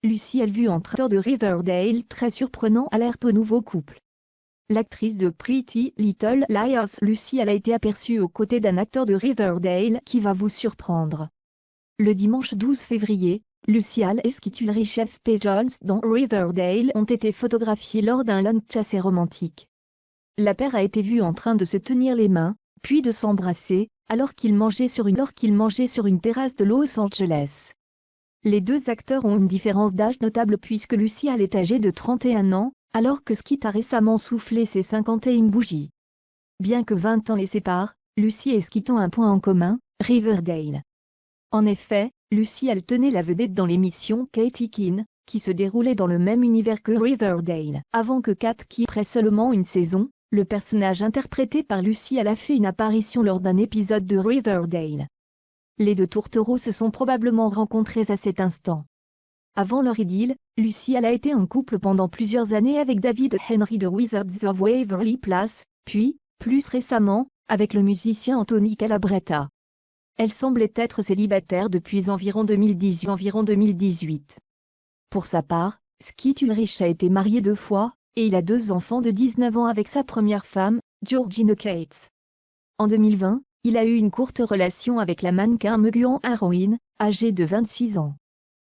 Lucy Alvu entre de Riverdale très surprenant alerte au nouveau couple. L'actrice de Pretty Little Liars Lucy a été aperçue aux côtés d'un acteur de Riverdale qui va vous surprendre. Le dimanche 12 février, Lucy et Skeet Ulrich F.P. Jones dans Riverdale ont été photographiés lors d'un lunch assez romantique. La paire a été vue en train de se tenir les mains, puis de s'embrasser, alors qu'ils mangeaient sur une terrasse de Los Angeles. Les deux acteurs ont une différence d'âge notable puisque Lucy est âgée de 31 ans, alors que Skeet a récemment soufflé ses 51 bougies. Bien que 20 ans les séparent, Lucy et Skeet ont un point en commun, Riverdale. En effet, Lucy tenait la vedette dans l'émission Katie Keene, qui se déroulait dans le même univers que Riverdale. Avant que Kat quitte après seulement une saison, le personnage interprété par Lucy a fait une apparition lors d'un épisode de Riverdale. Les deux tourtereaux se sont probablement rencontrés à cet instant. Avant leur idylle, Lucy a été en couple pendant plusieurs années avec David Henry de Wizards of Waverly Place, puis, plus récemment, avec le musicien Anthony Calabretta. Elle semblait être célibataire depuis environ 2018. Pour sa part, Skeet Ulrich a été marié 2 fois, et il a 2 enfants de 19 ans avec sa première femme, Georgina Cates. En 2020, il a eu une courte relation avec la mannequin Megan Harrowen, âgée de 26 ans.